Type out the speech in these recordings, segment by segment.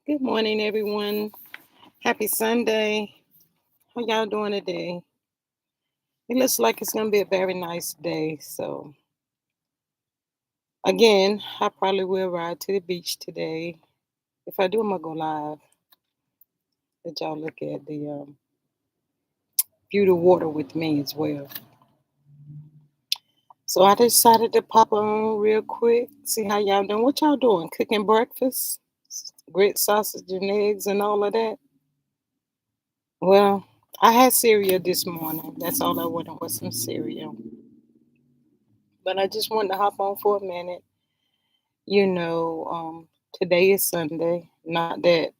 Good morning, everyone. Happy Sunday. How y'all doing today? It looks like it's gonna be a very nice day. So again, I probably will ride to the beach today. If I do, I'm gonna go live. Let y'all look at the beautiful water with me as well. So I decided to pop on real quick, see how y'all doing. What y'all doing? Cooking breakfast, grits, sausage, and eggs, and all of that. Well, I had cereal this morning. That's all I wanted was some cereal. But I just wanted to hop on for a minute. You know, today is Sunday. Not that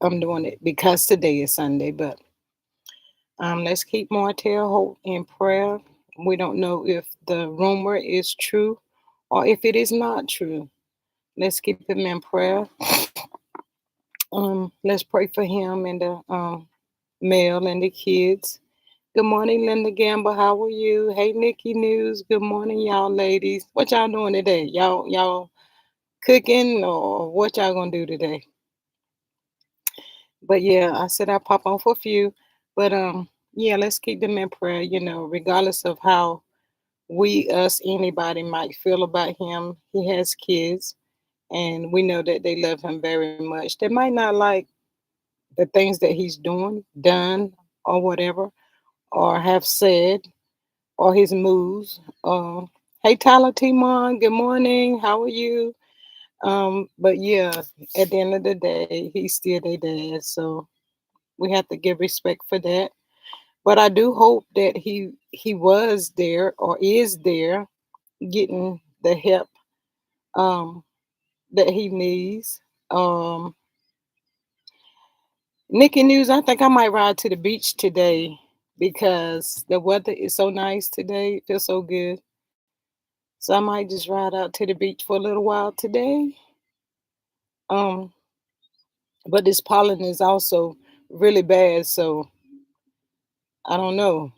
I'm doing it because today is Sunday, but let's keep Martell Holt in prayer. We don't know if the rumor is true or if it is not true. Let's keep him in prayer. Let's pray for him and the male and the kids. Good morning, Linda Gamble. How are you? Hey, Nikki News. Good morning, y'all ladies. What y'all doing today? Y'all cooking or what y'all gonna do today? But yeah, I said I'll pop on for a few. But yeah, let's keep them in prayer, regardless of how anybody might feel about him. He has kids and we know that they love him very much. They might not like the things that he's done, or whatever, or have said, or his moves. Hey Tyler Timon, good morning. How are you? But yeah, at the end of the day, he's still their dad, so we have to give respect for that. But I do hope that he was there or is there getting the help um, that he needs. Um, Nikki News, I think I might ride to the beach today because the weather is so nice today. It feels so good. So I might just ride out to the beach for a little while today. Um, but this pollen is also really bad, so I don't know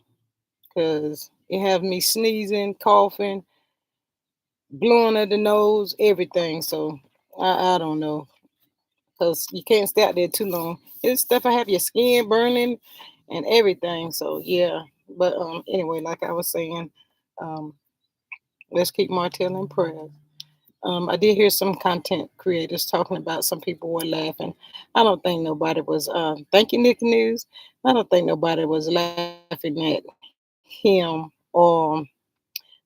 because it have me sneezing, coughing, blowing at the nose, everything. So I don't know because you can't stay out there too long. It's stuff I have your skin burning and everything. So yeah, but anyway, like I was saying, um, let's keep Martell in prayer. I did hear some content creators talking about some people were laughing. I don't think nobody was. Thank you, Nick News. I don't think nobody was laughing at him or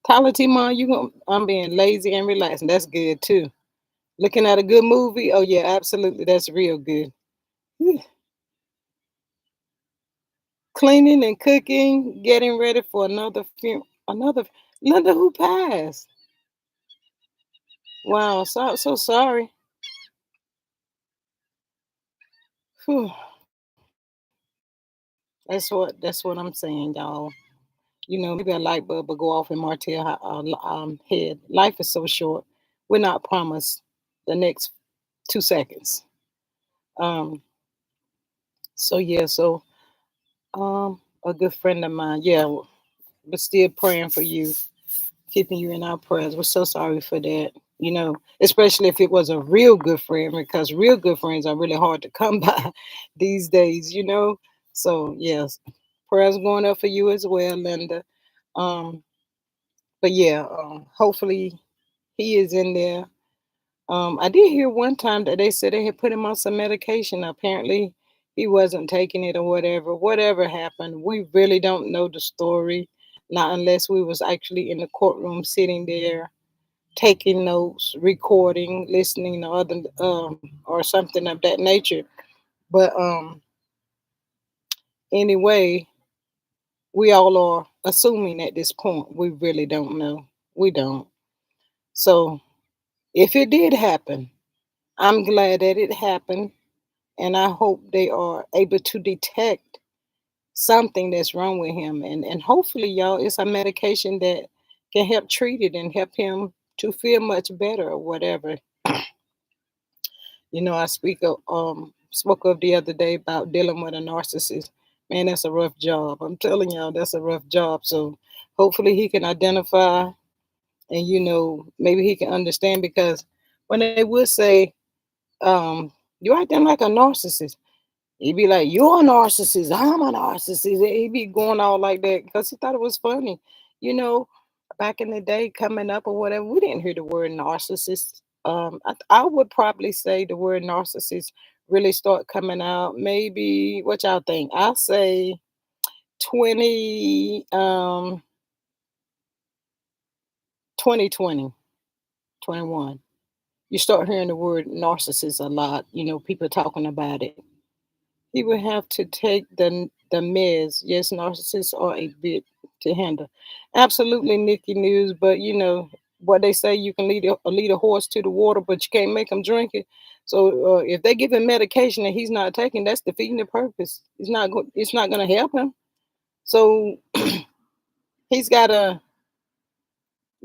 Tyler Timon. I'm being lazy and relaxing. That's good too. Looking at a good movie. Oh yeah, absolutely. That's real good. Whew. Cleaning and cooking, getting ready for another film. Another Linda who passed. Wow, so sorry. Whew. That's what I'm saying, y'all. Maybe a light bulb will go off in Martell head. Life is so short. We're not promised the next 2 seconds. Um, so yeah, so a good friend of mine, yeah, but still praying for you, keeping you in our prayers. We're so sorry for that. Especially if it was a real good friend, because real good friends are really hard to come by these days. So yes, prayers going up for you as well, Linda. Um, but yeah, hopefully he is in there. I did hear one time that they said they had put him on some medication. Apparently, he wasn't taking it or whatever. Whatever happened, we really don't know the story, not unless we was actually in the courtroom sitting there taking notes, recording, listening to other or something of that nature. But anyway, we all are assuming at this point. We really don't know. We don't. So if it did happen, I'm glad that it happened, and I hope they are able to detect something that's wrong with him, and hopefully, y'all, it's a medication that can help treat it and help him to feel much better or whatever. I spoke of the other day about dealing with a narcissist. Man, that's a rough job. I'm telling y'all, that's a rough job. So hopefully he can identify and maybe he can understand because when they would say, "You acting like a narcissist." He'd be like, "You're a narcissist. I'm a narcissist." He'd be going all like that because he thought it was funny. You know, back in the day, coming up or whatever, we didn't hear the word narcissist. I would probably say the word narcissist really start coming out. Maybe what y'all think? I'll say 20, 2020, 21. You start hearing the word narcissist a lot. People talking about it. He would have to take the meds. Yes, narcissists are a bit to handle. Absolutely, Nikki News. But what they say, you can lead a horse to the water, but you can't make him drink it. So if they give him medication and he's not taking, that's defeating the purpose. It's not going to help him. So he's got to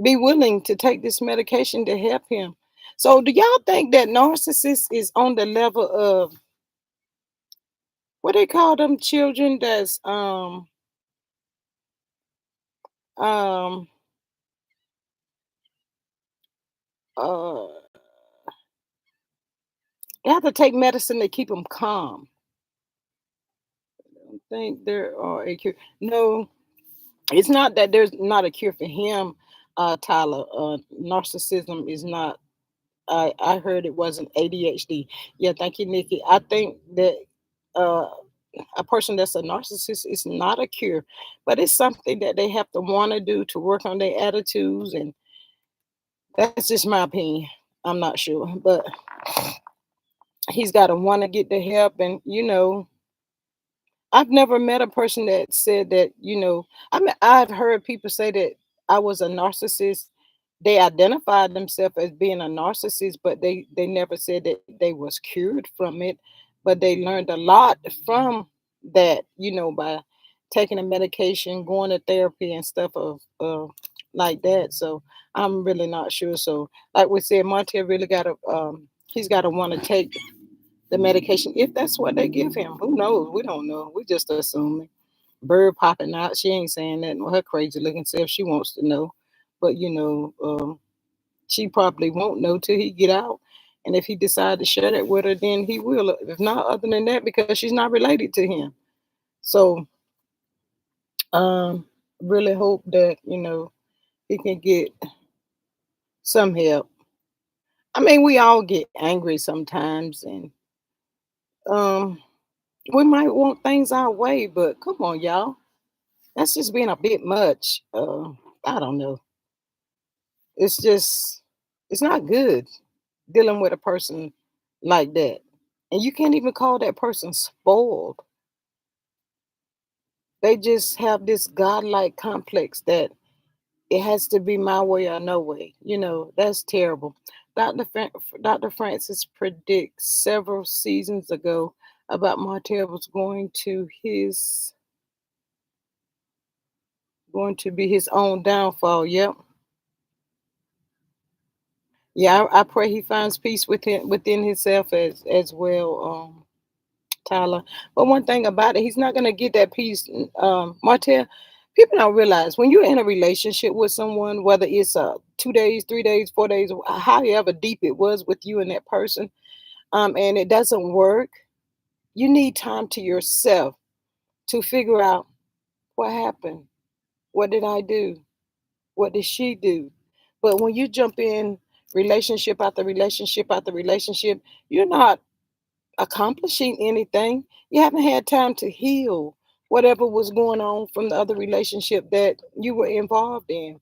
be willing to take this medication to help him. So do y'all think that narcissist is on the level of what they call them children that's um uh they have to take medicine to keep them calm? I think there are a cure. No, it's not that there's not a cure for him, Tyler. Narcissism is not. I heard it wasn't ADHD. Yeah, thank you, Nikki. I think that uh a person that's a narcissist is not a cure, but it's something that they have to want to do to work on their attitudes, and that's just my opinion. I'm not sure, but he's got to want to get the help, and I've never met a person that said that, I mean, I've heard people say that I was a narcissist. They identified themselves as being a narcissist, but they never said that they was cured from it. But they learned a lot from that, by taking a medication, going to therapy and stuff of like that. So I'm really not sure. So like we said, Monte really gotta he's gotta want to take the medication if that's what they give him. Who knows? We don't know. We just assuming. Bird popping out. She ain't saying nothing with her crazy looking self. She wants to know, but she probably won't know till he get out. And if he decide to share that with her, then he will. If not, other than that, because she's not related to him. So, um, really hope that he can get some help. I mean, we all get angry sometimes, and um, we might want things our way, but come on, y'all. That's just being a bit much. I don't know. It's just, it's not good dealing with a person like that. And you can't even call that person spoiled. They just have this godlike complex that it has to be my way or no way. That's terrible. Dr. Francis predicts several seasons ago about Martell was going to be his own downfall. Yep. Yeah, I pray he finds peace within himself as well, Tyler. But one thing about it, he's not gonna get that peace, Martell. People don't realize when you're in a relationship with someone, whether it's 2 days, 3 days, 4 days, however deep it was with you and that person, and it doesn't work, you need time to yourself to figure out what happened. What did I do? What did she do? But when you jump in relationship after relationship after relationship, you're not accomplishing anything. You haven't had time to heal whatever was going on from the other relationship that you were involved in.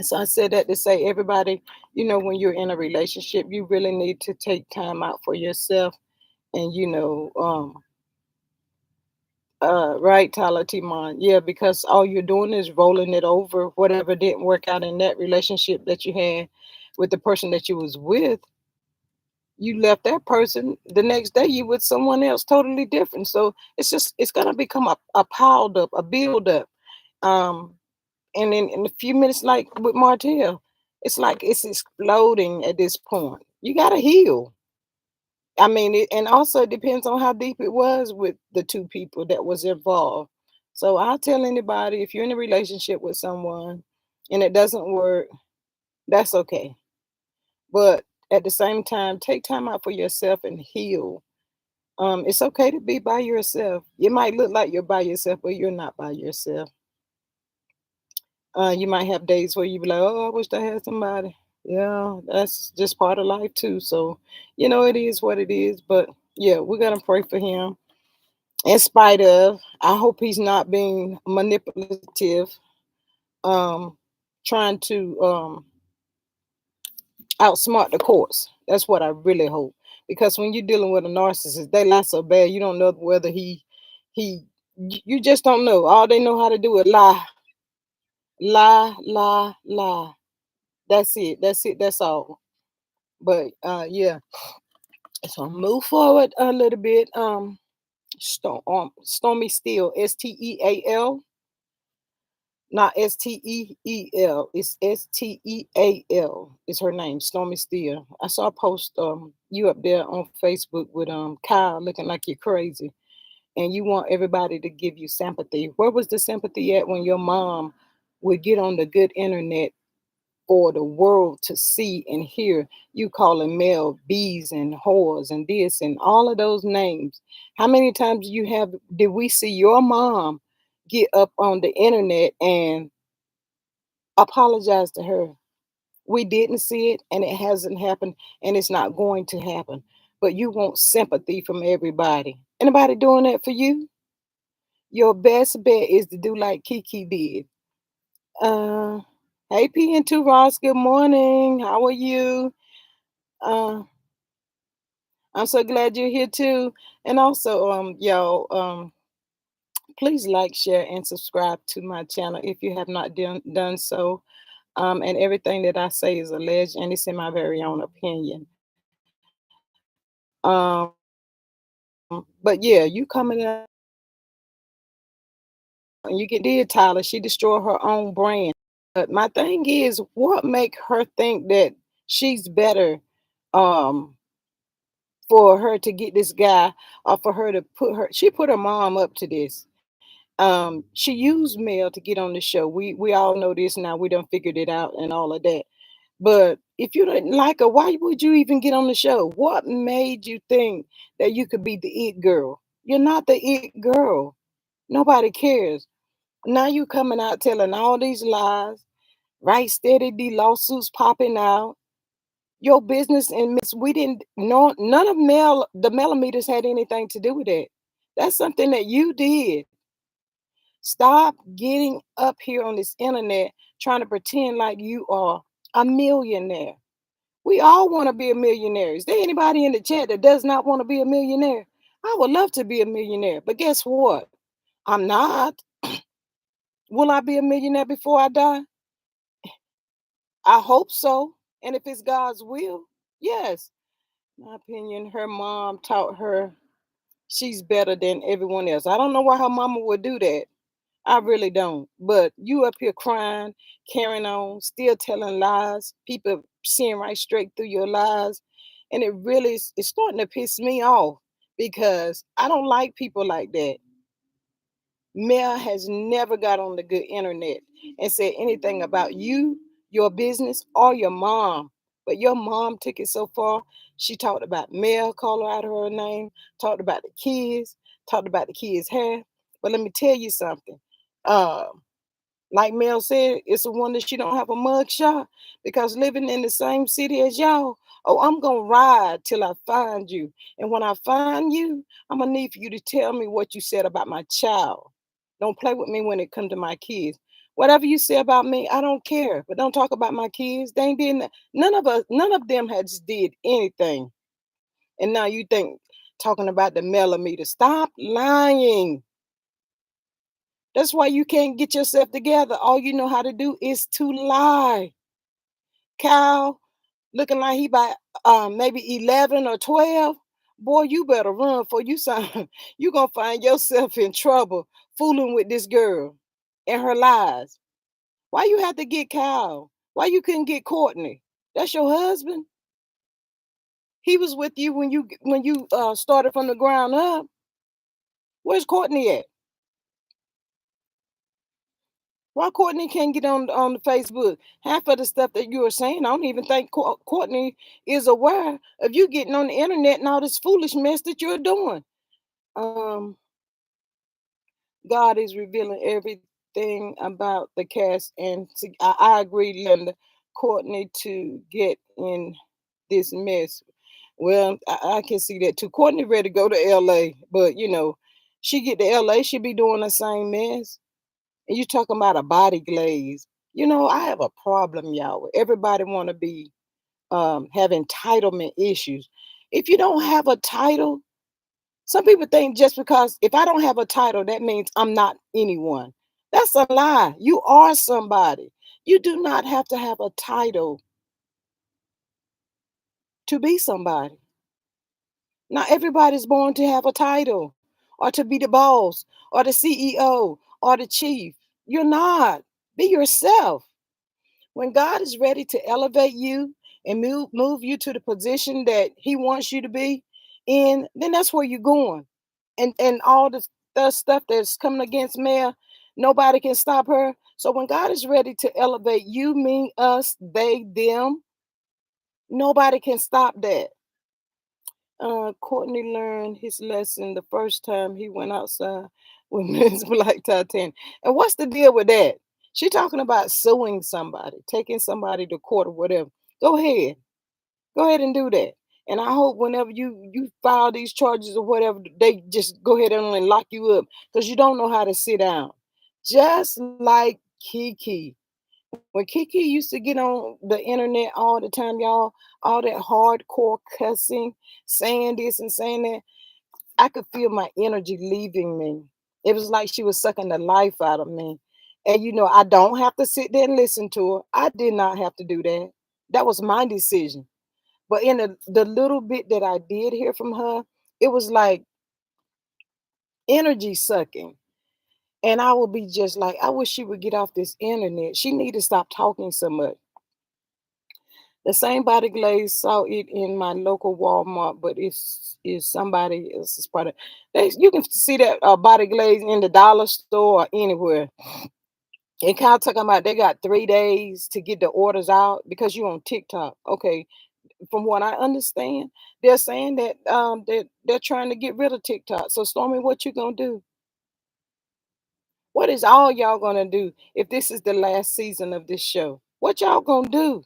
So I said that to say, everybody, when you're in a relationship, you really need to take time out for yourself, and right, Tyler Timon. Yeah, because all you're doing is rolling it over. Whatever didn't work out in that relationship that you had with the person that you was with, you left that person. The next day you with someone else totally different. So it's gonna become a piled up, a build up. Um, and in a few minutes, like with Martell, it's like it's exploding at this point. You gotta heal. I mean, and also it depends on how deep it was with the two people that was involved. So I'll tell anybody, if you're in a relationship with someone and it doesn't work, that's okay. But at the same time, take time out for yourself and heal. It's okay to be by yourself. It might look like you're by yourself, but you're not by yourself. You might have days where you be like, "Oh, I wish I had somebody." Yeah, that's just part of life too. So, it is what it is. But yeah, we're gonna pray for him. In spite of, I hope he's not being manipulative, um, trying to outsmart the courts. That's what I really hope. Because when you're dealing with a narcissist, they lie so bad you don't know whether he you just don't know. All they know how to do is lie, lie, lie, lie. That's it. That's it. That's all. But yeah. So move forward a little bit. Stormy Steele, Steal, not Steel. It's Steal. Is her name, Stormy Steele. I saw a post you up there on Facebook with Kyle looking like you're crazy, and you want everybody to give you sympathy. Where was the sympathy at when your mom would get on the good internet for the world to see and hear you calling male bees and whores and this and all of those names? How many times did we see your mom get up on the internet and apologize to her? We didn't see it and it hasn't happened and it's not going to happen. But you want sympathy from everybody. Anybody doing that for you? Your best bet is to do like Kiki did. Uh Hey PN2 Ross, good morning. How are you? Uh, I'm so glad you're here too. And also, y'all, please like, share, and subscribe to my channel if you have not done so. And everything that I say is alleged and it's in my very own opinion. But yeah, you coming up and you get did Tyler, she destroyed her own brand. But my thing is, what make her think that she's better um for her to get this guy or for her to she put her mom up to this. She used Mel to get on the show. We all know this now. We done figured it out and all of that. But if you didn't like her, why would you even get on the show? What made you think that you could be the it girl? You're not the it girl. Nobody cares. Now you coming out telling all these lies, right? Steady, the lawsuits popping out. Your business and Miss, we didn't know none of the millimeters had anything to do with that. That's something that you did. Stop getting up here on this internet trying to pretend like you are a millionaire. We all want to be a millionaire. Is there anybody in the chat that does not want to be a millionaire? I would love to be a millionaire, but guess what? I'm not. Will I be a millionaire before I die? I hope so. And if it's God's will, yes. My opinion, her mom taught her she's better than everyone else. I don't know why her mama would do that. I really don't. But you up here crying, carrying on, still telling lies, people seeing right straight through your lies. And it really is it's starting to piss me off because I don't like people like that. Mel has never got on the good internet and said anything about you, your business, or your mom. But your mom took it so far. She talked about Mel, called her out of her name, talked about the kids, talked about the kids' hair. But let me tell you something. Uh, like Mel said, it's a wonder she don't have a mug shot because living in the same city as y'all, oh, I'm gonna ride till I find you. And when I find you, I'm gonna need for you to tell me what you said about my child. Don't play with me when it comes to my kids. Whatever you say about me, I don't care. But don't talk about my kids. They ain't did none of them has did anything. And now you think talking about the millimeter. Stop lying. That's why you can't get yourself together. All you know how to do is to lie. Kyle, looking like he by maybe 11 or 12. Boy, you better run for you son. You gonna find yourself in trouble fooling with this girl and her lies. Why you have to get Kyle? Why you couldn't get Courtney? That's your husband. He was with you when you started from the ground up. Where's Courtney at? Why Courtney can't get on the Facebook? Half of the stuff that you are saying, I don't even think Courtney is aware of you getting on the internet and all this foolish mess that you're doing. Um, God is revealing everything about the cast, and I agree, Linda. Courtney to get in this mess. Well, I can see that too. Courtney ready to go to LA, but she get to LA, she be doing the same mess. And you talking about a body glaze. I have a problem, y'all. Everybody want to be have entitlement issues. If you don't have a title, some people think just because if I don't have a title, that means I'm not anyone. That's a lie. You are somebody. You do not have to have a title to be somebody. Not everybody's born to have a title or to be the boss or the CEO or the chief. You're not. Be yourself. When God is ready to elevate you and move you to the position that He wants you to be in, then that's where you're going. And all the stuff that's coming against Mel, nobody can stop her. So when God is ready to elevate you, me, us, they, them, nobody can stop that. Courtney learned his lesson the first time he went outside with Miss Black Titan. And what's the deal with that? She talking about suing somebody, taking somebody to court or whatever. Go ahead. Go ahead and do that. And I hope whenever you file these charges or whatever, they just go ahead and lock you up because you don't know how to sit down. Just like Kiki. When Kiki used to get on the internet all the time, y'all, all that hardcore cussing, saying this and saying that, I could feel my energy leaving me. It was like she was sucking the life out of me. And I don't have to sit there and listen to her. I did not have to do that. That was my decision. But in the little bit that I did hear from her, it was like energy sucking. And I would be just like, I wish she would get off this internet. She need to stop talking so much. The same body glaze saw it in my local Walmart, but it's somebody else's product. You can see that body glaze in the dollar store or anywhere. And kind of talking about they got 3 days to get the orders out because you on TikTok. Okay, from what I understand, they're saying that they're trying to get rid of TikTok. So Stormy, what you gonna do? What is all y'all gonna do if this is the last season of this show? What y'all gonna do?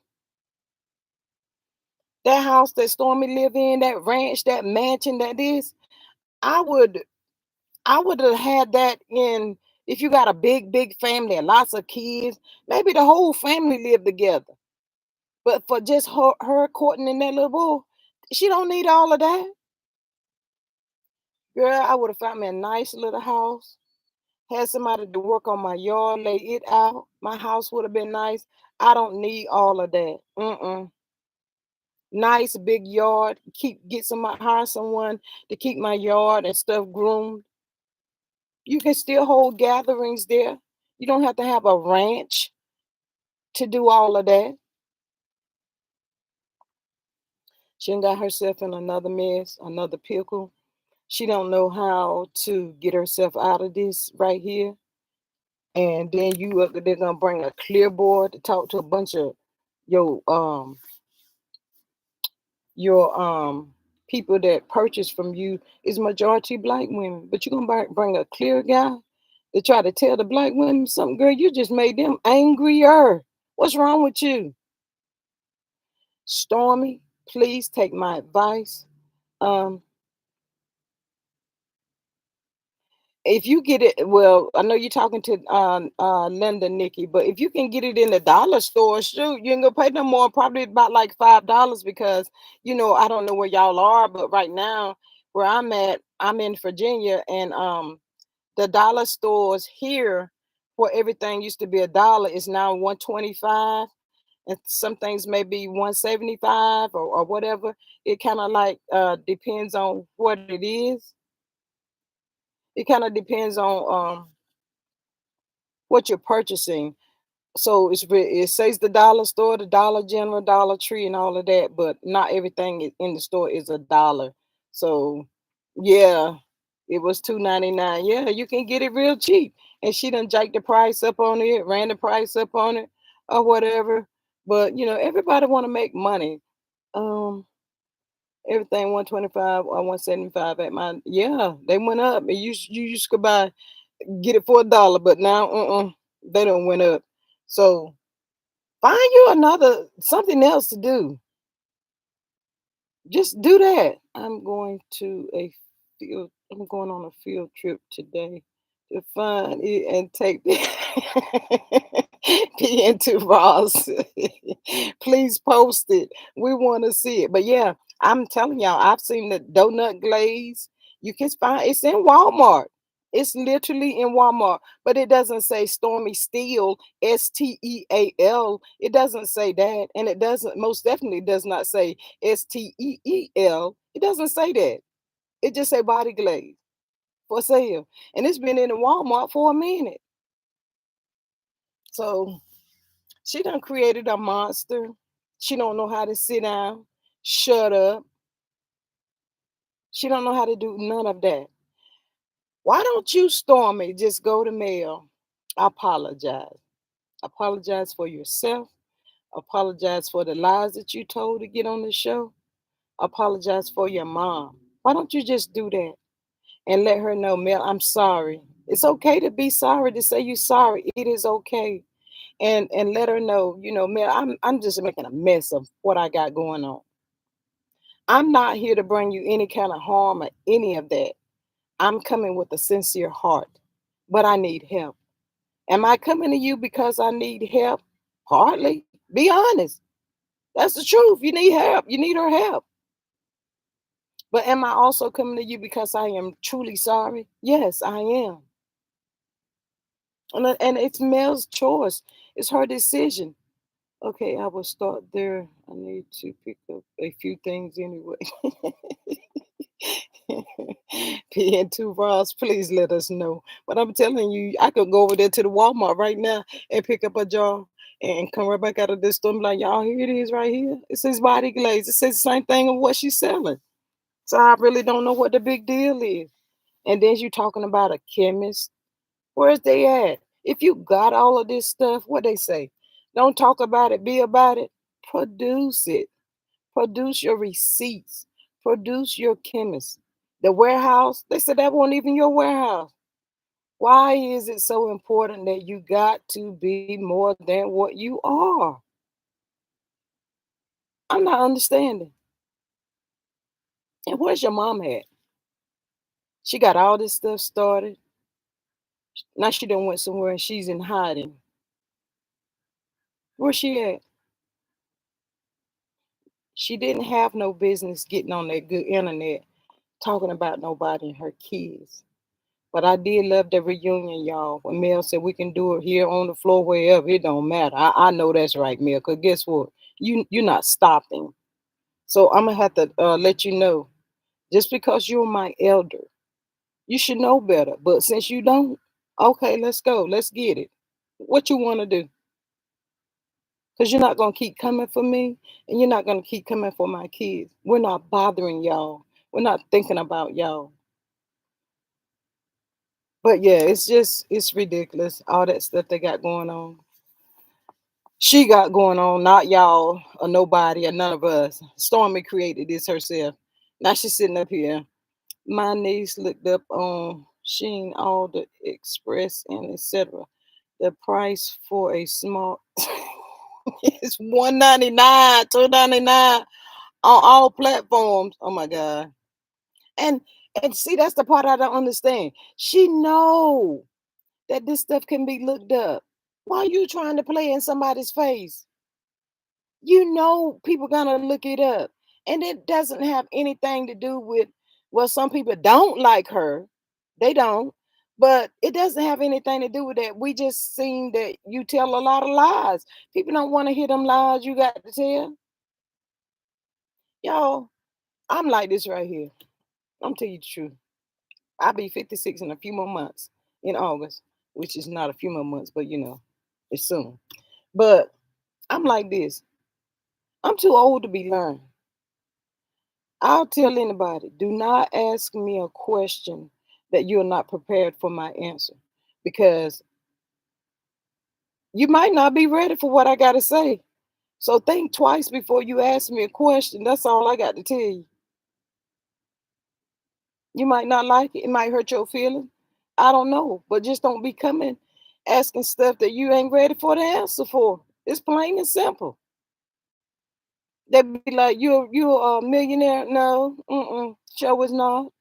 That house that Stormy live in, that ranch, that mansion, that is, I would I would have had that in if you got a big family and lots of kids, maybe the whole family live together. But for just her courting in that little boy, she don't need all of that. Girl, I would have found me a nice little house, had somebody to work on my yard, lay it out. My house would have been nice. I don't need all of that. Mm-mm. Nice big yard. Hire someone to keep my yard and stuff groomed. You can still hold gatherings there. You don't have to have a ranch to do all of that. She done got herself in another mess, another pickle. She don't know how to get herself out of this right here. And then they're gonna bring a clear board to talk to a bunch of your um your people that purchase from you is majority black women. But you're gonna bring a clear guy to try to tell the black women something, girl. You just made them angrier. What's wrong with you? Stormy, please take my advice. Um, if you get it, well, I know you're talking to Linda, Nikki, but if you can get it in the dollar store, shoot, you ain't gonna pay no more. Probably about like $5 because I don't know where y'all are, but right now where I'm at, I'm in Virginia, and the dollar stores here where everything used to be a dollar is now 125, and some things may be 175 or whatever. It kind of like depends on what it is. It kind of depends on what you're purchasing. So it says the dollar store, the Dollar General, Dollar Tree, and all of that, but not everything in the store is a dollar. So yeah, It was 2.99. Yeah, you can get it real cheap. And she done jacked the price up on it, ran the price up on it, or whatever. But everybody want to make money. Um, Everything 125 or 175 at my, yeah, they went up. And you used to buy get it for $1, but now they don't went up. So find you another something else to do. Just do that. I'm going on a field trip today to find it and take the into Ross. Please post it. We want to see it. But yeah, I'm telling y'all, I've seen the donut glaze. You can find it's in Walmart. It's literally in Walmart, but it doesn't say Stormy Steele, Steal. It doesn't say that, and it doesn't most definitely does not say Steel. It doesn't say that. It just say body glaze for sale, and it's been in the Walmart for a minute. So she done created a monster. She don't know how to sit down, shut up. She don't know how to do none of that. Why don't you, Stormy, just go to mail? Apologize. Apologize for yourself. Apologize for the lies that you told to get on the show. Apologize for your mom. Why don't you just do that and let her know, Mel, I'm sorry. It's okay to be sorry, to say you're sorry. It is okay. And let her know, Mel, I'm just making a mess of what I got going on. I'm not here to bring you any kind of harm or any of that. I'm coming with a sincere heart, but I need help. Am I coming to you because I need help? Hardly. Be honest. That's the truth. You need help. You need her help. But am I also coming to you because I am truly sorry? Yes, I am. And it's Mel's choice. It's her decision. Okay, I will start there. I need to pick up a few things anyway. PN2 Ross, please let us know. But I'm telling you, I could go over there to the Walmart right now and pick up a jar and come right back out of this store and be like, y'all, here it is right here. It says body glaze. It says the same thing of what she's selling. So I really don't know what the big deal is. And then you talking about a chemist. Where's they at? If you got all of this stuff, what they say? Don't talk about it, be about it. Produce it. Produce your receipts. Produce your chemist. The warehouse, they said that wasn't even your warehouse. Why is it so important that you got to be more than what you are? I'm not understanding. And where's your mom at? She got all this stuff started. Now she done went somewhere and she's in hiding. Where's she at? She didn't have no business getting on that good internet talking about nobody and her kids. But I did love the reunion, y'all. When Mel said we can do it here on the floor, wherever, it don't matter. I know that's right, Mel. Cause guess what? You're not stopping. So I'm gonna have to let you know. Just because you're my elder, you should know better. But since you don't, okay, let's go. Let's get it. What you want to do? Because you're not going to keep coming for me and you're not going to keep coming for my kids. We're not bothering y'all. We're not thinking about y'all. But yeah, it's ridiculous. All that stuff they got going on. She got going on, not y'all or nobody or none of us. Stormy created this herself. Now she's sitting up here. My niece looked up on Sheen all the express and etc. The price for a small is 199, 299 on all platforms. Oh my god. And and see that's the part I don't understand. She know that this stuff can be looked up. Why are you trying to play in somebody's face? You know people gonna look it up. And it doesn't have anything to do with well, some people don't like her. They don't. But it doesn't have anything to do with that. We just seen that you tell a lot of lies. People don't want to hear them lies you got to tell. Y'all, I'm like this right here. I'm tell you the truth. I'll be 56 in a few more months in August, which is not a few more months, but it's soon. But I'm like this. I'm too old to be learned. I'll tell anybody, do not ask me a question that you're not prepared for my answer because you might not be ready for what I got to say. So think twice before you ask me a question. That's all I got to tell you. You might not like it. It might hurt your feelings. I don't know. But just don't be coming asking stuff that you ain't ready for the answer for. It's plain and simple. They be like, you're a millionaire? No, sure is not.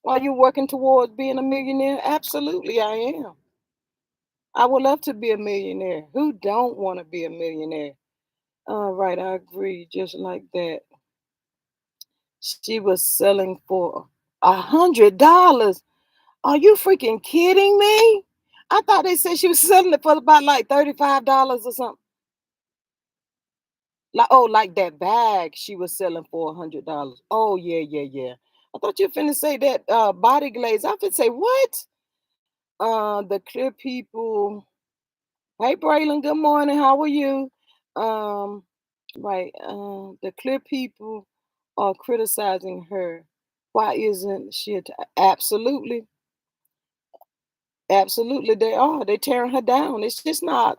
Are you working towards being a millionaire? Absolutely, I am. I would love to be a millionaire. Who don't want to be a millionaire? All right, I agree. Just like that. She was selling for $100. Are you freaking kidding me? I thought they said she was selling it for about like $35 or something. Like, oh, like that bag she was selling for $100. Oh, yeah, yeah, yeah. I thought you were finna say that body glaze. I finna say what? The clear people. Hey, Braylon. Good morning. How are you? Um, right. The clear people are criticizing her. Why isn't she? Absolutely, absolutely, they are. They're tearing her down. It's just not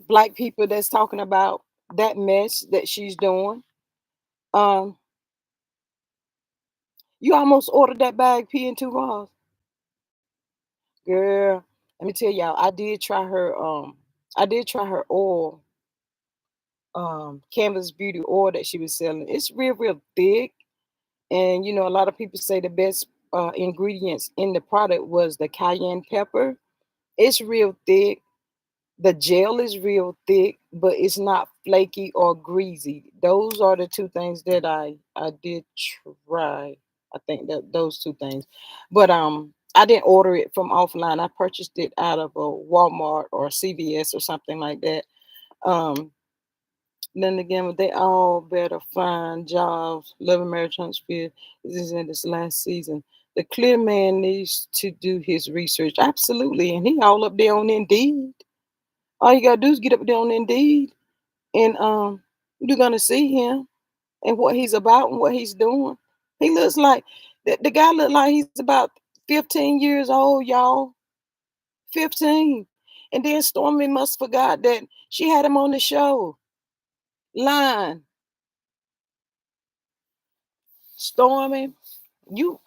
black people that's talking about that mess that she's doing. Um, you almost ordered that bag P and two Ross. Girl, let me tell y'all, I did try her oil, Canvas Beauty oil that she was selling. It's real, real thick. And you know, a lot of people say the best ingredients in the product was the cayenne pepper. It's real thick. The gel is real thick, but it's not flaky or greasy. Those are the two things that I did try. I think that those two things. But I didn't order it from offline. I purchased it out of a Walmart or CVS or something like that. Um then again, they all better find jobs. Loving Mary Huntsville is in this last season. The clear man needs to do his research. Absolutely. And he all up there on Indeed. All you gotta do is get up there on Indeed and you're gonna see him and what he's about and what he's doing. He looks like the guy looked like he's about 15 years old, y'all. 15. And then Stormy must forgot that she had him on the show. Line. Stormy, you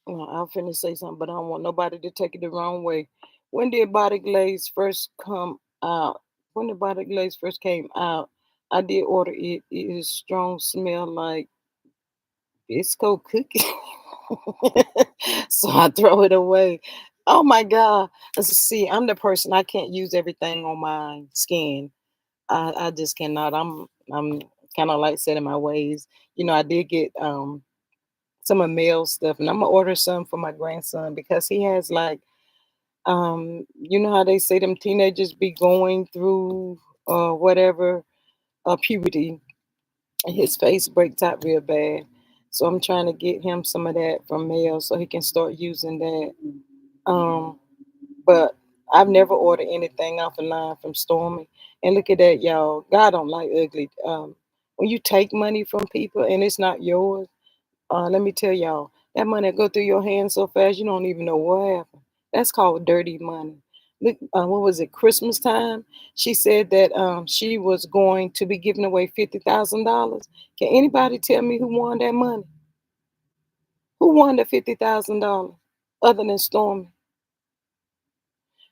I'm finna say something, but I don't want nobody to take it the wrong way. When did Body Glaze first come out? When the Body Glaze first came out, I did order it. It is strong smell like Bisco cookie. So I throw it away. Oh my God. See, I'm the person I can't use everything on my skin. I just cannot. I'm kind of like set in my ways. You know, I did get some of Mel's stuff, and I'm gonna order some for my grandson because he has like you know how they say them teenagers be going through whatever puberty, and his face breaks out real bad. So I'm trying to get him some of that from Mel so he can start using that. Um, but I've never ordered anything off the line from Stormy. And look at that, y'all. God don't like ugly. When you take money from people and it's not yours, let me tell y'all, that money go through your hands so fast you don't even know what happened. That's called dirty money. Look, what was it? Christmas time. She said that she was going to be giving away $50,000. Can anybody tell me who won that money? Who won the $50,000 other than Stormy?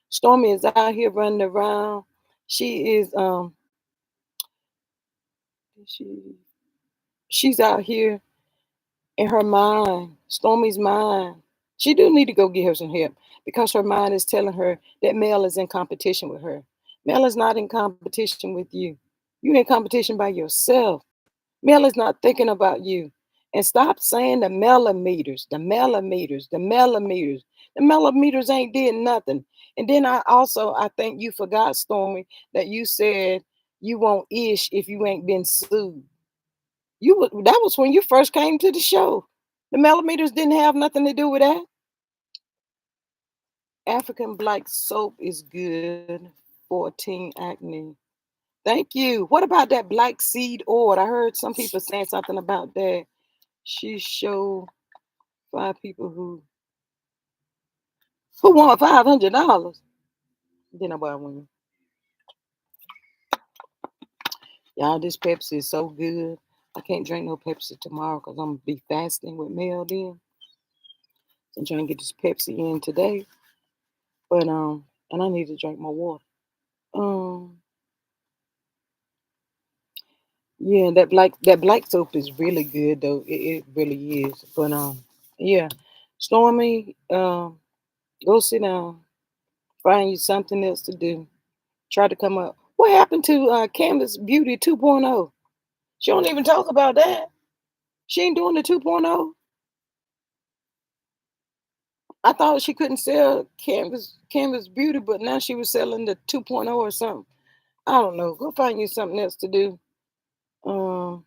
Stormy is out here running around. She is she she's out here in her mind, Stormy's mind. She do need to go get her some help because her mind is telling her that Mel is in competition with her. Mel is not in competition with you. You're in competition by yourself. Mel is not thinking about you. And stop saying the millimeters, the millimeters, the millimeters. The millimeters ain't did nothing. And then I think you forgot, Stormy, that you said you won't ish if you ain't been sued. That was when you first came to the show. The millimeters didn't have nothing to do with that. African black soap is good for teen acne. Thank you. What about that black seed oil? I heard some people saying something about that. She showed 5 people who. Who want $500? Then nobody want. Y'all, this Pepsi is so good. I can't drink no Pepsi tomorrow because I'm gonna be fasting with Mel then. So I'm trying to get this Pepsi in today. But and I need to drink more water. Um yeah, that black soap is really good though. It really is. But yeah. Stormy, go sit down. Find you something else to do. Try to come up. What happened to Canvas Beauty 2.0? She don't even talk about that. She ain't doing the 2.0. I thought she couldn't sell Canvas Beauty, but now she was selling the 2.0 or something. I don't know. Go find you something else to do. Um,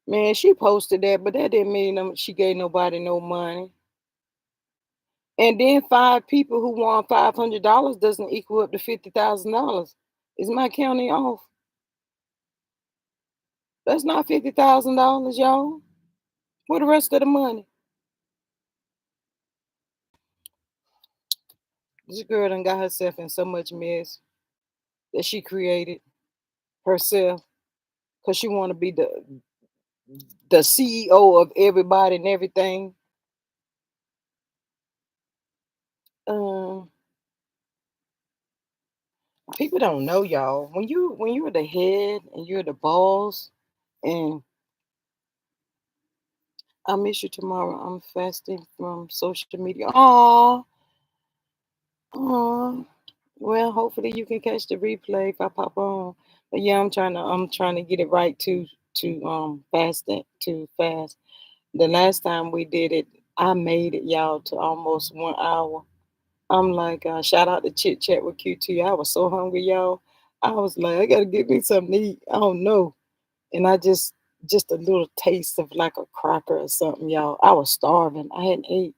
man, she posted that, but that didn't mean she gave nobody no money. And then five people who won $500 doesn't equal up to $50,000. Is my counting off? That's not $50,000, y'all. Where the rest of the money? This girl done got herself in so much mess that she created herself because she want to be the CEO of everybody and everything. Um, People don't know y'all. When you're the head and you're the boss, and I miss you tomorrow. I'm fasting from social media. Oh, well, hopefully you can catch the replay if I pop on. But yeah, I'm trying to get it right to fast it to fast. The last time we did it, I made it y'all to almost 1 hour. I'm like, shout out to Chit Chat with QT. I was so hungry, y'all. I was like, I gotta get me something to eat. I don't know. And I just a little taste of like a cracker or something, y'all. I was starving. I hadn't ate.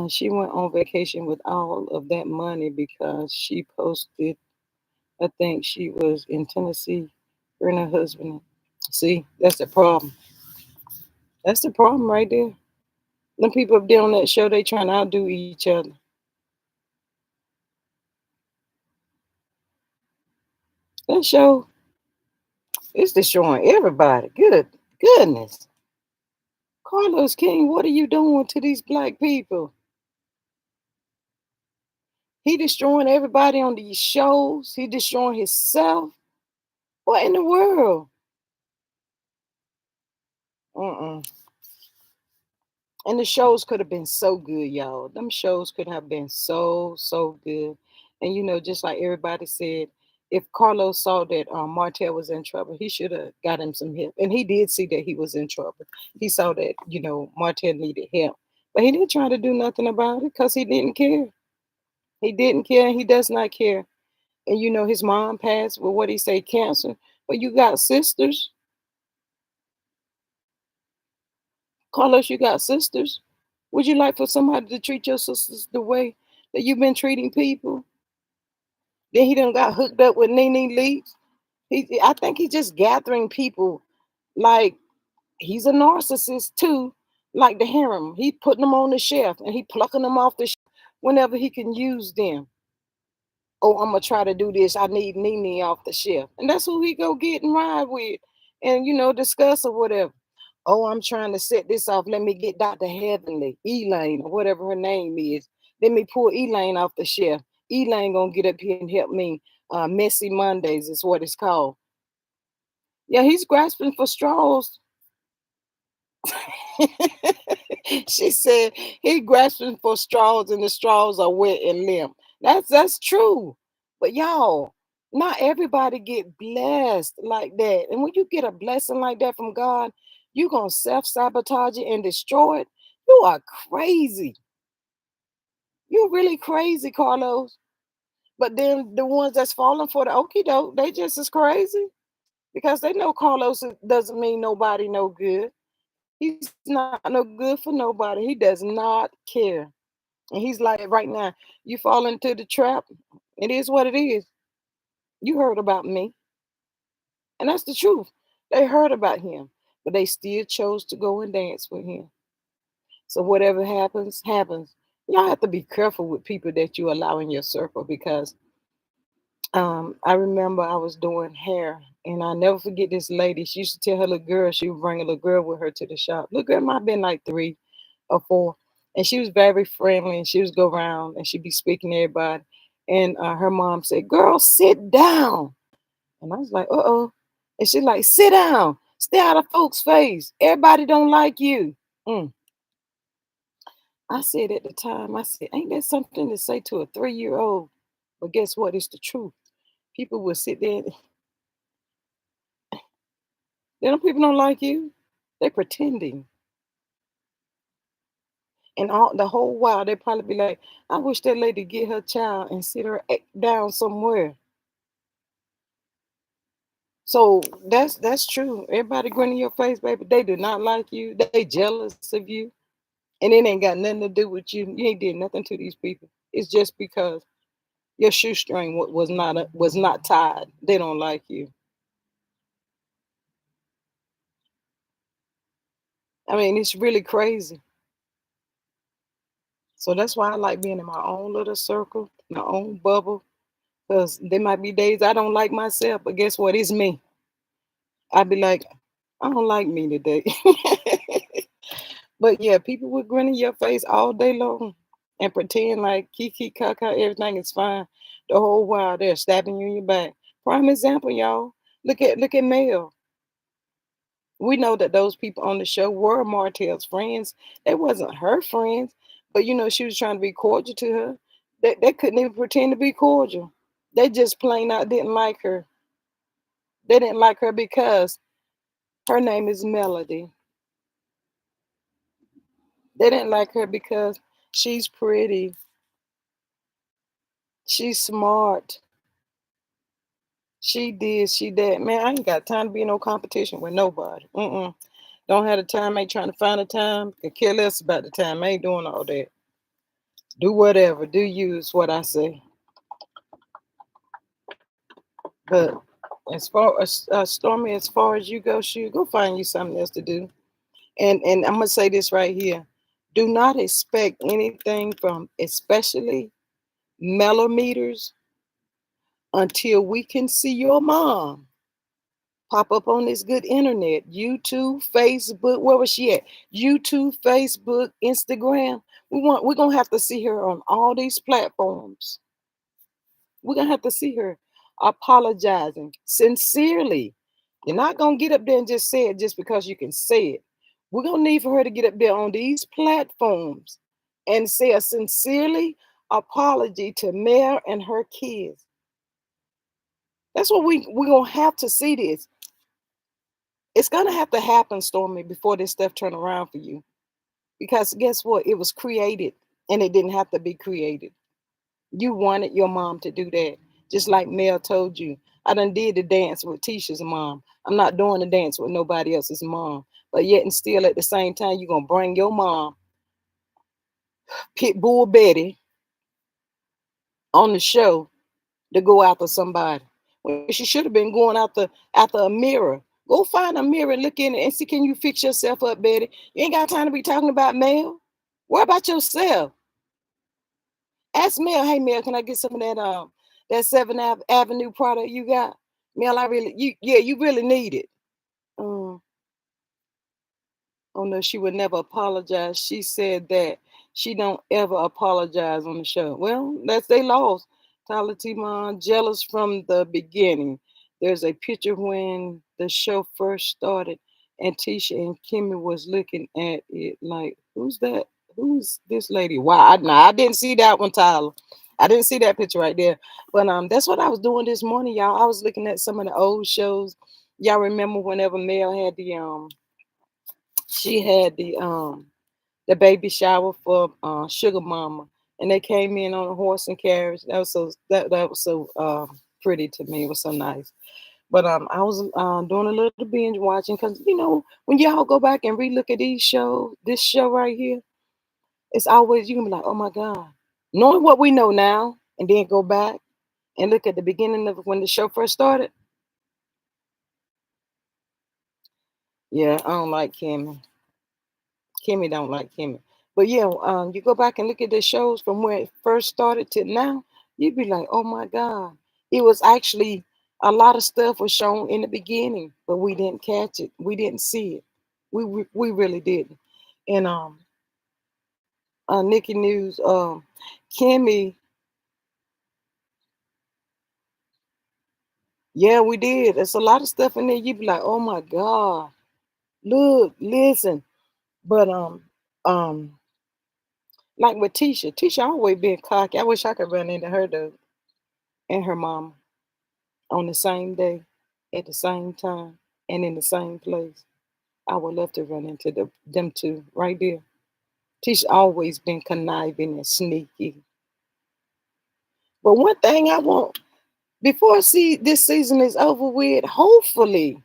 She went on vacation with all of that money because she posted, I think she was in Tennessee, her and her husband. See, that's the problem. That's the problem right there. Them people up there on that show, they trying to outdo each other. That show is destroying everybody. Goodness. Carlos King, what are you doing to these black people? He destroying everybody on these shows. He destroying himself. What in the world? Mm-mm. And the shows could have been so good, y'all. Them shows could have been so good. And just like everybody said, if Carlos saw that Martell was in trouble, he should have got him some help. And he did see that he was in trouble. He saw that Martell needed help, but he didn't try to do nothing about it because he didn't care. He didn't care. And he does not care. And his mom passed with what he say cancer. But you got sisters, Carlos. You got sisters. Would you like for somebody to treat your sisters the way that you've been treating people? Then he done got hooked up with Nene Leaks. I think he's just gathering people. Like he's a narcissist too. Like the harem, he putting them on the shelf and he plucking them off the shelf whenever he can use them. Oh, I'm gonna try to do this. I need Nene off the shelf, and that's who he go get and ride with, and discuss or whatever. Oh, I'm trying to set this off. Let me get Dr. Heavenly, Elaine, or whatever her name is. Let me pull Elaine off the shelf. Elaine gonna get up here and help me. Messy Mondays is what it's called. Yeah, he's grasping for straws. She said he grasping for straws and the straws are wet and limp. That's true. But y'all, not everybody get blessed like that. And when you get a blessing like that from God, you gonna self-sabotage it and destroy it. You are crazy. You really crazy, Carlos. But then the ones that's falling for the okie doke, they just as crazy because they know Carlos doesn't mean nobody no good. He's not no good for nobody. He does not care. And he's like right now, you fall into the trap. It is what it is. You heard about me. And that's the truth. They heard about him. but they still chose to go and dance with him. So whatever happens, happens. Y'all have to be careful with people that you allow in your circle because I remember I was doing hair and I never forget this lady. She used to tell her little girl she would bring a little girl with her to the shop. Little girl might have been like 3 or 4. And she was very friendly and she would go around and she'd be speaking to everybody. And her mom said, "Girl, sit down." And I was like, "Uh-oh." And she's like, "Sit down. Stay out of folks' face. Everybody don't like you." Mm. I said at the time, I said, "Ain't that something to say to a 3-year-old?" But guess what? It's the truth. People will sit there. Them people don't like you. They're pretending. And all the whole while they probably be like, "I wish that lady get her child and sit her down somewhere." So that's true. Everybody grinning your face, baby. They do not like you. They jealous of you. And it ain't got nothing to do with you. You ain't did nothing to these people. It's just because your shoestring was not tied. They don't like you. I mean, it's really crazy. So that's why I like being in my own little circle, my own bubble. Because there might be days I don't like myself, but guess what? It's me. I'd be like, I don't like me today. But yeah, people would grin in your face all day long and pretend like kiki kaka, everything is fine. The whole while they're stabbing you in your back. Prime example, y'all. Look at Mel. We know that those people on the show were Martell's friends. They wasn't her friends, but she was trying to be cordial to her. They couldn't even pretend to be cordial. They just plain out didn't like her. They didn't like her because her name is Melody. They didn't like her because she's pretty, she's smart, she did, she that. Man, I ain't got time to be in no competition with nobody. Mm-mm. Don't have the time, ain't trying to find the time, could care less about the time. I ain't doing all that. Do whatever, do you is what I say. But as far as Stormy, as far as you go, shoot, go find you something else to do. And I'm gonna say this right here. Do not expect anything from especially millimeters until we can see your mom pop up on this good internet. YouTube, Facebook, where was she at? YouTube, Facebook, Instagram. We're gonna have to see her on all these platforms. We're gonna have to see her apologizing sincerely. You're not gonna get up there and just say it just because you can say it. We're gonna need for her to get up there on these platforms and say a sincerely apology to Mel and her kids. That's what we're gonna have to see this. It's gonna have to happen, Stormy, before this stuff turn around for you. Because guess what? It was created and it didn't have to be created. You wanted your mom to do that. Just like Mel told you. I done did the dance with Tisha's mom. I'm not doing the dance with nobody else's mom. But yet and still at the same time, you're gonna bring your mom, Pitbull Betty, on the show to go after somebody. Well, she should have been going after a mirror. Go find a mirror and look in it and see, can you fix yourself up, Betty? You ain't got time to be talking about Mel. What about yourself? Ask Mel, hey Mel, can I get some of that 7th Avenue product you got? Mel, I really you really need it. Um, oh no, she would never apologize. She said that she don't ever apologize on the show. Well, that's they lost. Tyler Timon, jealous from the beginning. There's a picture when the show first started, and Tisha and Kimmy was looking at it like, "Who's that? Who's this lady?" Wow, I didn't see that one, Tyler. I didn't see that picture right there. But that's what I was doing this morning, y'all. I was looking at some of the old shows. Y'all remember whenever Mel had the baby shower for Sugar Mama, and they came in on a horse and carriage. That was so pretty to me. It was so nice. But I was doing a little binge watching because when y'all go back and relook at these shows, this show right here, it's always you can be like, oh my god, knowing what we know now, and then go back and look at the beginning of when the show first started. Yeah, I don't like Kimmy. Kimmy don't like Kimmy. But yeah, you go back and look at the shows from where it first started to now, you'd be like, oh my God. It was actually a lot of stuff was shown in the beginning, but we didn't catch it. We didn't see it. We really didn't. And Nikki News, Kimmy, yeah, we did. There's a lot of stuff in there. You'd be like, oh my God, look, listen. But like with Tisha always been cocky. I wish I could run into her though, and her mama on the same day, at the same time, and in the same place. I would love to run into them two right there. Tisha always been conniving and sneaky. But one thing I want before see this season is over with, hopefully,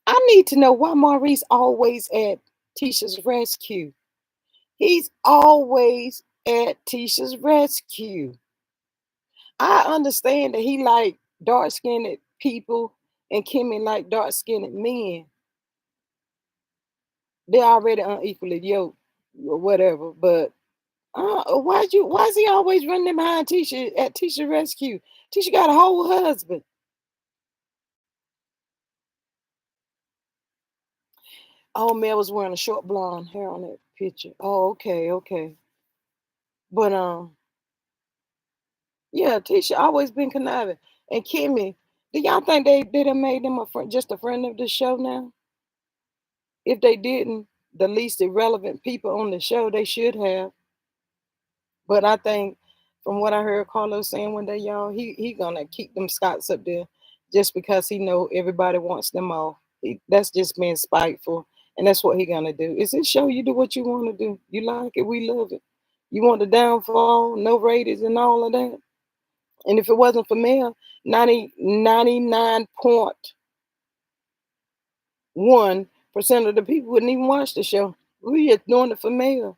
I need to know why Maurice always at Tisha's rescue. He's always at Tisha's rescue. I understand that he like dark skinned people and Kimmy like dark skinned men. They're already unequally yoked or whatever. But why is he always running behind Tisha at Tisha rescue? Tisha got a whole husband. Oh, Mel was wearing a short blonde hair on that picture. Oh, okay, okay. But yeah, Tisha always been conniving. And Kimmy, do y'all think they done made them a friend, just a friend of the show now? If they didn't, the least irrelevant people on the show, they should have. But I think from what I heard Carlos saying one day, y'all, he gonna keep them Scots up there just because he know everybody wants them off. That's just being spiteful, and that's what he gonna do. Is it show you do what you want to do? You like it, we love it. You want the downfall, no ratings and all of that. And if it wasn't for Mel, 99.1% of the people wouldn't even watch the show. We just doing it for Mel.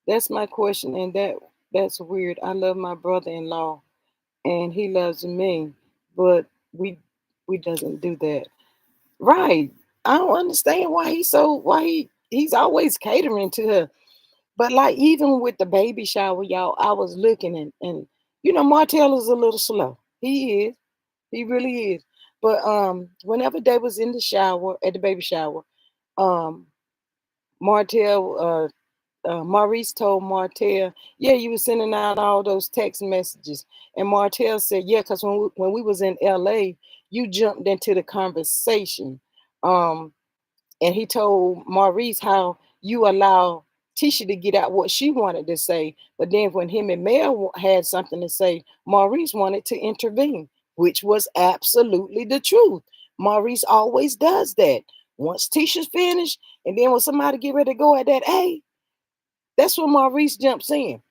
That's my question, and that's weird. I love my brother-in-law, and he loves me, but we doesn't do that. Right. I don't understand why he's always catering to her. But like even with the baby shower, y'all, I was looking and Martell is a little slow. He is. He really is. But whenever they was in the shower at the baby shower, um Martell Maurice told Martell, "Yeah, you were sending out all those text messages." And Martell said, "Yeah, because when we was in L.A., you jumped into the conversation." Um, and he told Maurice how you allow Tisha to get out what she wanted to say, but then when him and Mel had something to say, Maurice wanted to intervene, which was absolutely the truth. Maurice always does that. Once Tisha's finished, and then when somebody get ready to go at that, hey, that's when Maurice jumps in.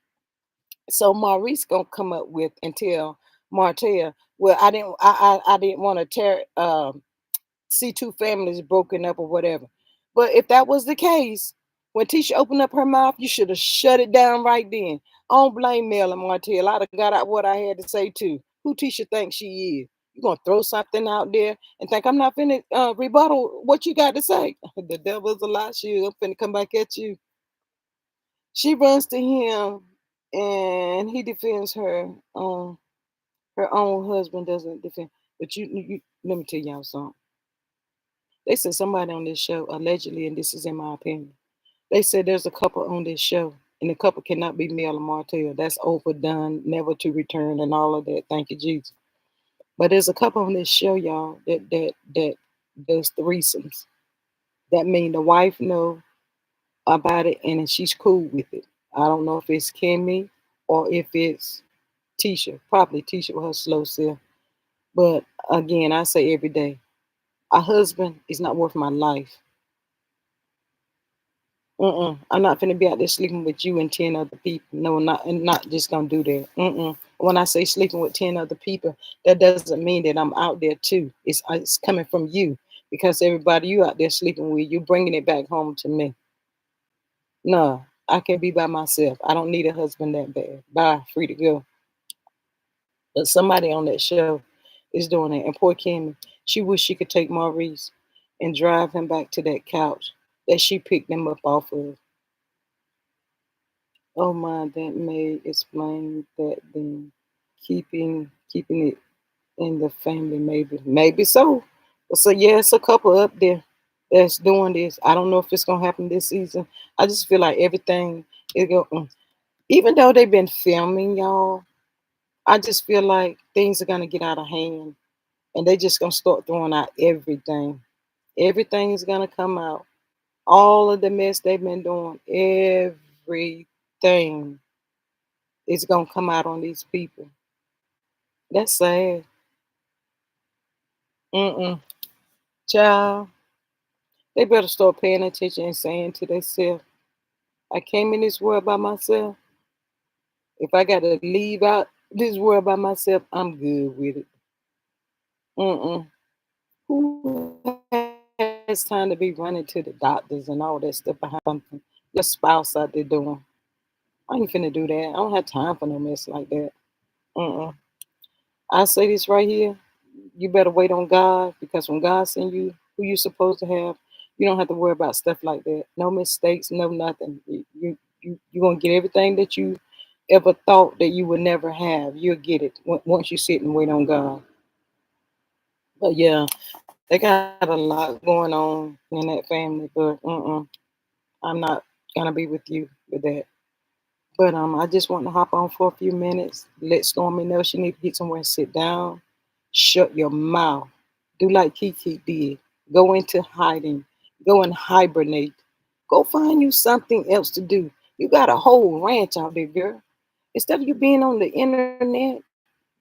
So Maurice gonna come up with and tell Martell, well, I didn't want to tear see two families broken up or whatever. But if that was the case, when Tisha opened up her mouth, you should have shut it down right then. I don't blame Mel and Martell. I'd have got out what I had to say too. Who Tisha thinks she is? You gonna throw something out there and think I'm not finna rebuttal what you got to say? The devil's a lie. I'm finna come back at you. She runs to him and he defends her. Her own husband doesn't defend. But you let me tell y'all something. They said somebody on this show, allegedly, and this is in my opinion, they said there's a couple on this show, and the couple cannot be Mel and Martell. That's overdone, never to return, and all of that. Thank you, Jesus. But there's a couple on this show, y'all, that does threesomes. That mean the wife know about it and she's cool with it. I don't know if it's Kimmy or if it's Tisha. Probably Tisha with her slow self. But again, I say every day, a husband is not worth my life. I'm not finna be out there sleeping with you and 10 other people. No, not just gonna do that. When I say sleeping with 10 other people, that doesn't mean that I'm out there too. It's coming from you because everybody you out there sleeping with, you bringing it back home to me. No, I can be by myself. I don't need a husband that bad. Bye, free to go. But somebody on that show is doing it. And poor Kimmy, she wish she could take Maurice. and drive him back to that couch that she picked him up off of. Oh my, that may explain that then. Keeping it in the family, maybe so. But so yeah, it's a couple up there that's doing this. I don't know if it's gonna happen this season. I just feel like everything is going. Even though they've been filming, y'all, I just feel like things are gonna get out of hand, and they just gonna start throwing out everything. Everything is gonna come out. All of the mess they've been doing, everything is gonna come out on these people. That's sad. Mm-mm. Child, they better start paying attention and saying to themselves, I came in this world by myself. If I gotta leave out this world by myself, I'm good with it. Mm-mm. Who has time to be running to the doctors and all that stuff behind something your spouse out there doing? I ain't finna do that. I don't have time for no mess like that. Mm-mm. I say this right here. You better wait on God because when God send you who you're supposed to have, you don't have to worry about stuff like that. No mistakes, no nothing. You're gonna get everything that you ever thought that you would never have. You'll get it once you sit and wait on God. But yeah, they got a lot going on in that family. But I'm not gonna be with you with that. But I just want to hop on for a few minutes. Let Stormy know she need to get somewhere and sit down. Shut your mouth. Do like Kiki did. Go into hiding. Go and hibernate. Go find you something else to do. You got a whole ranch out there, girl. Instead of you being on the internet,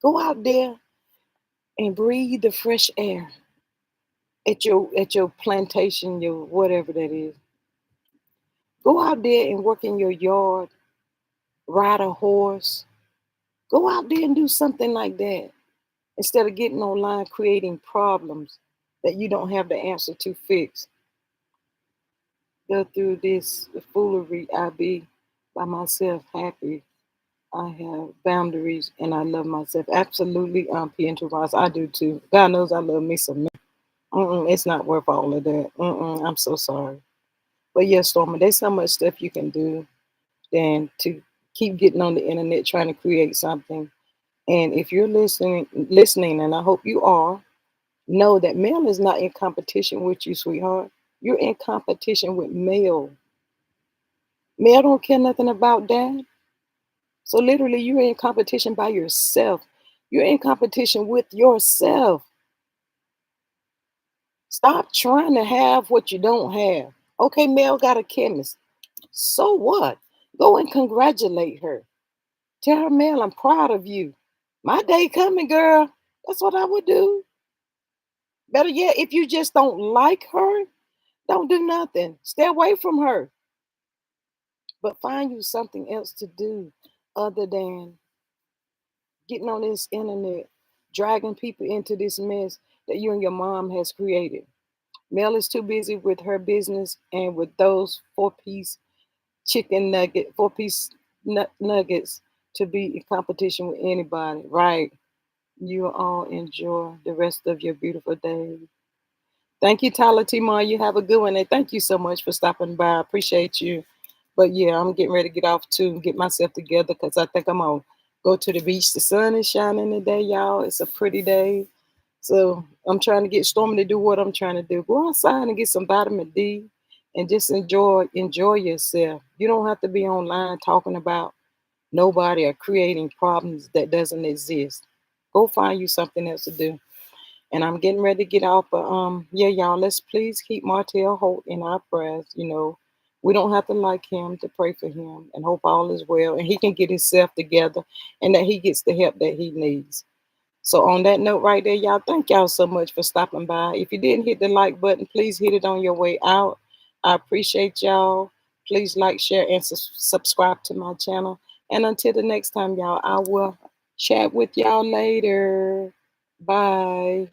go out there and breathe the fresh air at your plantation, your whatever that is. Go out there and work in your yard, ride a horse. Go out there and do something like that instead of getting online creating problems that you don't have the answer to fix. Go through this foolery. I be by myself happy. I have boundaries and I love myself. Absolutely, Pietro Ross, I do too. God knows I love me some. It's not worth all of that. I'm so sorry. But yes, Stormy, there's so much stuff you can do than to keep getting on the internet trying to create something. And if you're listening, and I hope you are, know that Mel is not in competition with you, sweetheart. You're in competition with Mel. Mel don't care nothing about that. So literally, you're in competition by yourself. You're in competition with yourself. Stop trying to have what you don't have. Okay, Mel got a chemist. So what? Go and congratulate her. Tell her, Mel, I'm proud of you. My day coming, girl. That's what I would do. Better yet, if you just don't like her, don't do nothing. Stay away from her. But find you something else to do other than getting on this internet, dragging people into this mess that you and your mom has created. Mel is too busy with her business and with those four-piece nuggets to be in competition with anybody. Right. You all enjoy the rest of your beautiful day. Thank you, Tyler T. Mar. You have a good one. And thank you so much for stopping by. I appreciate you. But yeah, I'm getting ready to get off too and get myself together because I think I'm going to go to the beach. The sun is shining today, y'all. It's a pretty day. So I'm trying to get Stormy to do what I'm trying to do. Go outside and get some vitamin D and just enjoy yourself. You don't have to be online talking about nobody or creating problems that doesn't exist. Go find you something else to do. And I'm getting ready to get off. But yeah, y'all, let's please keep Martell Holt in our prayers. We don't have to like him to pray for him and hope all is well and he can get himself together and that he gets the help that he needs. So on that note right there, y'all, thank y'all so much for stopping by. If you didn't hit the like button, please hit it on your way out. I appreciate y'all. Please like, share, and subscribe to my channel. And until the next time, y'all, I will chat with y'all later. Bye.